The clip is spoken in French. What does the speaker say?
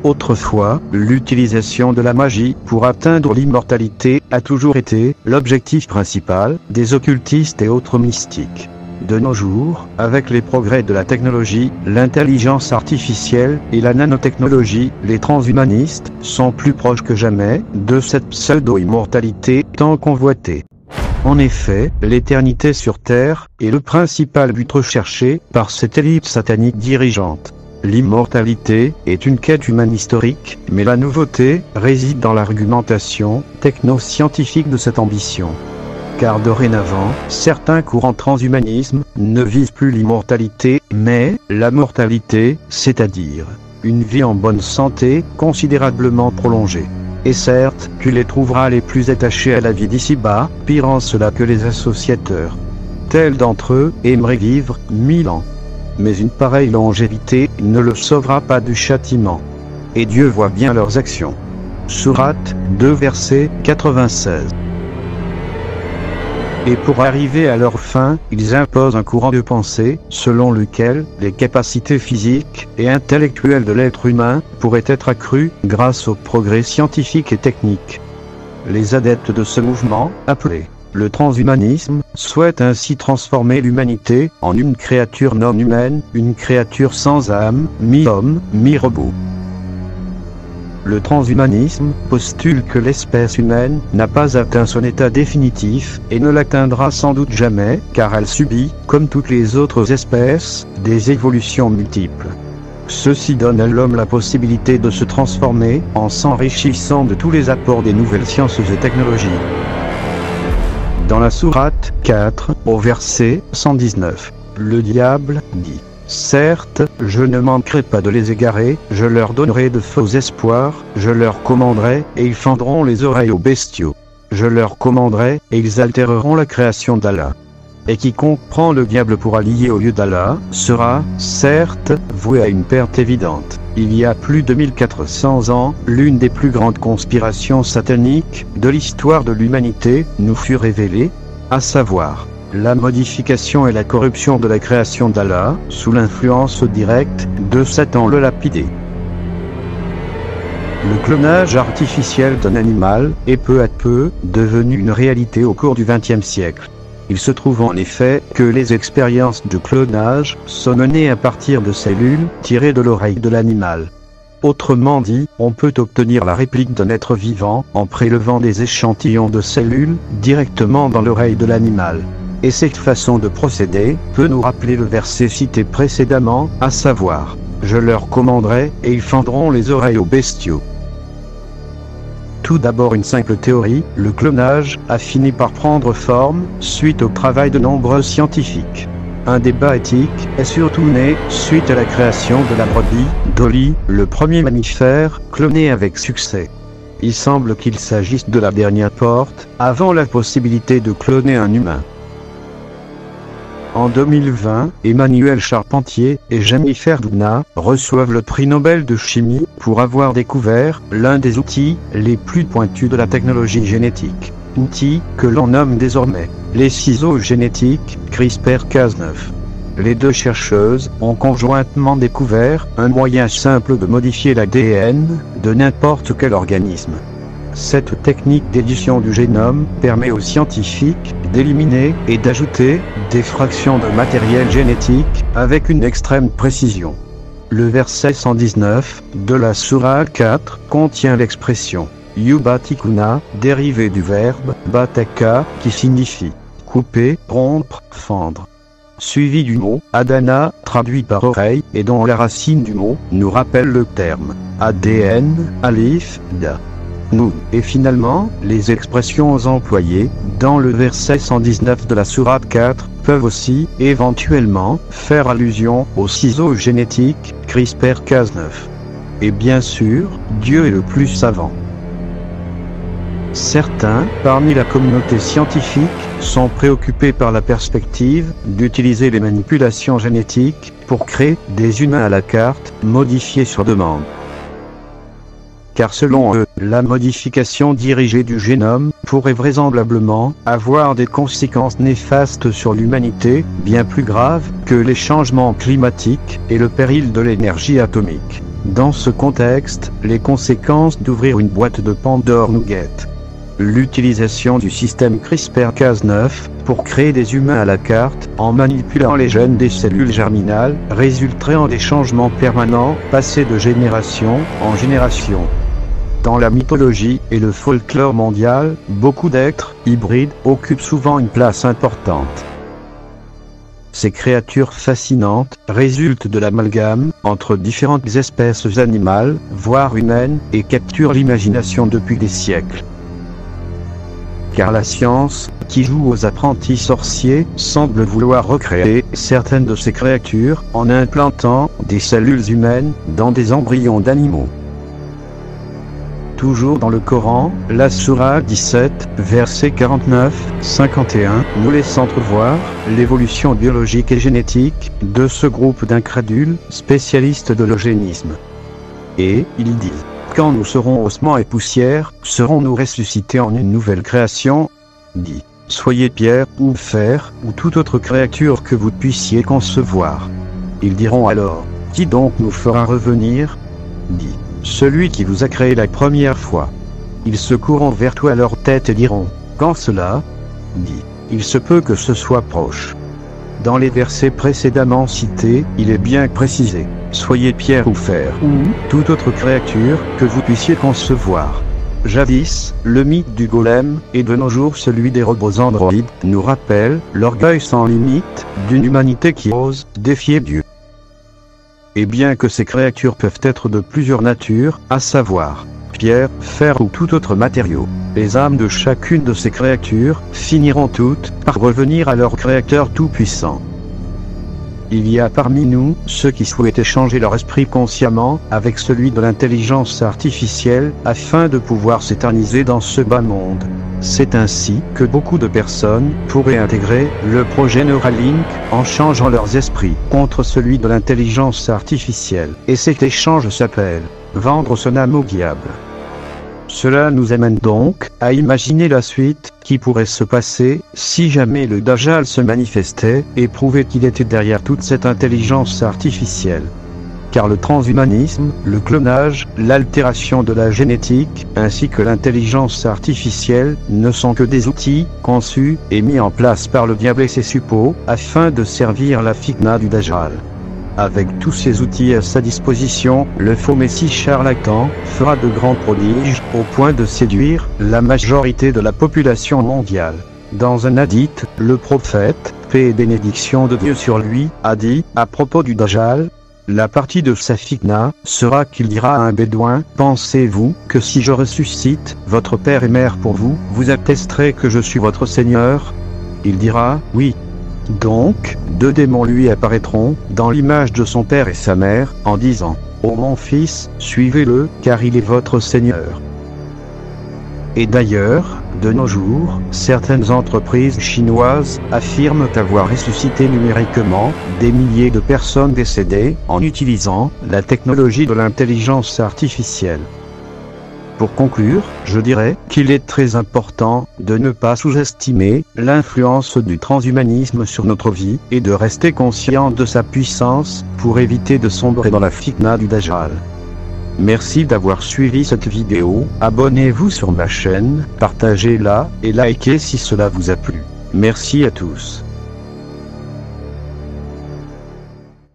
Autrefois, l'utilisation de la magie pour atteindre l'immortalité a toujours été l'objectif principal des occultistes et autres mystiques. De nos jours, avec les progrès de la technologie, l'intelligence artificielle et la nanotechnologie, les transhumanistes sont plus proches que jamais de cette pseudo-immortalité tant convoitée. En effet, l'éternité sur Terre est le principal but recherché par cette élite satanique dirigeante. L'immortalité est une quête humaine historique, mais la nouveauté réside dans l'argumentation techno-scientifique de cette ambition. Car dorénavant, certains courants transhumanisme ne visent plus l'immortalité, mais la mortalité, c'est-à-dire une vie en bonne santé, considérablement prolongée. Et certes, tu les trouveras les plus attachés à la vie d'ici-bas, pire en cela que les associateurs. Tel d'entre eux aimeraient vivre 1000 ans. Mais une pareille longévité ne le sauvera pas du châtiment. Et Dieu voit bien leurs actions. Sourate 2 verset 96. Et pour arriver à leur fin, ils imposent un courant de pensée, selon lequel les capacités physiques et intellectuelles de l'être humain pourraient être accrues grâce au progrès scientifique et technique. Les adeptes de ce mouvement, appelé le transhumanisme, souhaitent ainsi transformer l'humanité en une créature non humaine, une créature sans âme, mi-homme, mi-robot. Le transhumanisme postule que l'espèce humaine n'a pas atteint son état définitif et ne l'atteindra sans doute jamais, car elle subit, comme toutes les autres espèces, des évolutions multiples. Ceci donne à l'homme la possibilité de se transformer en s'enrichissant de tous les apports des nouvelles sciences et technologies. Dans la sourate 4, au verset 119, le diable dit: certes, je ne manquerai pas de les égarer, je leur donnerai de faux espoirs, je leur commanderai, et ils fendront les oreilles aux bestiaux. Je leur commanderai, et ils altéreront la création d'Allah. Et quiconque prend le diable pour allié au lieu d'Allah, sera, certes, voué à une perte évidente. Il y a plus de 1400 ans, l'une des plus grandes conspirations sataniques de l'histoire de l'humanité nous fut révélée, à savoir la modification et la corruption de la création d'Allah, sous l'influence directe de Satan le lapidé. Le clonage artificiel d'un animal est peu à peu devenu une réalité au cours du XXe siècle. Il se trouve en effet que les expériences de clonage sont menées à partir de cellules tirées de l'oreille de l'animal. Autrement dit, on peut obtenir la réplique d'un être vivant en prélevant des échantillons de cellules directement dans l'oreille de l'animal. Et cette façon de procéder peut nous rappeler le verset cité précédemment, à savoir « Je leur commanderai, et ils fendront les oreilles aux bestiaux ». Tout d'abord une simple théorie, le clonage a fini par prendre forme suite au travail de nombreux scientifiques. Un débat éthique est surtout né suite à la création de la brebis, Dolly, le premier mammifère cloné avec succès. Il semble qu'il s'agisse de la dernière porte, avant la possibilité de cloner un humain. En 2020, Emmanuel Charpentier et Jennifer Doudna reçoivent le prix Nobel de chimie pour avoir découvert l'un des outils les plus pointus de la technologie génétique. Outil que l'on nomme désormais les ciseaux génétiques CRISPR-Cas9. Les deux chercheuses ont conjointement découvert un moyen simple de modifier l'ADN de n'importe quel organisme. Cette technique d'édition du génome permet aux scientifiques d'éliminer et d'ajouter des fractions de matériel génétique avec une extrême précision. Le verset 119 de la sourate 4 contient l'expression Yubatikuna, dérivée du verbe bataka, qui signifie couper, rompre, fendre. Suivi du mot Adana, traduit par oreille, et dont la racine du mot nous rappelle le terme ADN, Alif, Da. Nous, et finalement, les expressions employées dans le verset 119 de la sourate 4 peuvent aussi, éventuellement, faire allusion aux ciseaux génétiques CRISPR-Cas9. Et bien sûr, Dieu est le plus savant. Certains, parmi la communauté scientifique, sont préoccupés par la perspective d'utiliser les manipulations génétiques pour créer des humains à la carte, modifiés sur demande. Car selon eux, la modification dirigée du génome pourrait vraisemblablement avoir des conséquences néfastes sur l'humanité, bien plus graves que les changements climatiques et le péril de l'énergie atomique. Dans ce contexte, les conséquences d'ouvrir une boîte de Pandore nous guettent. L'utilisation du système CRISPR-Cas9 pour créer des humains à la carte, en manipulant les gènes des cellules germinales, résulterait en des changements permanents, passés de génération en génération. Dans la mythologie et le folklore mondial, beaucoup d'êtres hybrides occupent souvent une place importante. Ces créatures fascinantes résultent de l'amalgame entre différentes espèces animales, voire humaines, et capturent l'imagination depuis des siècles. Car la science, qui joue aux apprentis sorciers, semble vouloir recréer certaines de ces créatures en implantant des cellules humaines dans des embryons d'animaux. Toujours dans le Coran, la sourate 17, verset 49-51, nous laisse entrevoir l'évolution biologique et génétique de ce groupe d'incrédules spécialistes de l'eugénisme. Et ils disent: quand nous serons ossements et poussière, serons-nous ressuscités en une nouvelle création? Dit: soyez pierre ou fer ou toute autre créature que vous puissiez concevoir. Ils diront alors: qui donc nous fera revenir? Dit: celui qui vous a créé la première fois. Ils secourront vers toi leur tête et diront: quand cela? Dit: il se peut que ce soit proche. Dans les versets précédemment cités, il est bien précisé: soyez pierre ou fer ou toute autre créature que vous puissiez concevoir. Jadis, le mythe du golem, et de nos jours celui des robots androïdes, nous rappelle l'orgueil sans limite d'une humanité qui ose défier Dieu. Et bien que ces créatures peuvent être de plusieurs natures, à savoir pierre, fer ou tout autre matériau, les âmes de chacune de ces créatures finiront toutes par revenir à leur Créateur tout-puissant. Il y a parmi nous ceux qui souhaitent échanger leur esprit consciemment avec celui de l'intelligence artificielle afin de pouvoir s'éterniser dans ce bas monde. C'est ainsi que beaucoup de personnes pourraient intégrer le projet Neuralink en changeant leurs esprits contre celui de l'intelligence artificielle. Et cet échange s'appelle vendre son âme au diable. Cela nous amène donc à imaginer la suite qui pourrait se passer si jamais le Dajjal se manifestait et prouvait qu'il était derrière toute cette intelligence artificielle. Car le transhumanisme, le clonage, l'altération de la génétique, ainsi que l'intelligence artificielle, ne sont que des outils conçus et mis en place par le diable et ses suppôts, afin de servir la fitna du Dajjal. Avec tous ces outils à sa disposition, le faux messie charlatan fera de grands prodiges, au point de séduire la majorité de la population mondiale. Dans un hadith, le prophète, paix et bénédiction de Dieu sur lui, a dit, à propos du Dajjal, la partie de sa fitna sera qu'il dira à un bédouin: pensez-vous que si je ressuscite votre père et mère pour vous, vous attesterez que je suis votre Seigneur? Il dira: oui. Donc, deux démons lui apparaîtront, dans l'image de son père et sa mère, en disant: ô mon fils, suivez-le, car il est votre Seigneur. Et d'ailleurs, de nos jours, certaines entreprises chinoises affirment avoir ressuscité numériquement des milliers de personnes décédées en utilisant la technologie de l'intelligence artificielle. Pour conclure, je dirais qu'il est très important de ne pas sous-estimer l'influence du transhumanisme sur notre vie et de rester conscient de sa puissance pour éviter de sombrer dans la fitna du Dajjal. Merci d'avoir suivi cette vidéo, abonnez-vous sur ma chaîne, partagez-la et likez si cela vous a plu. Merci à tous.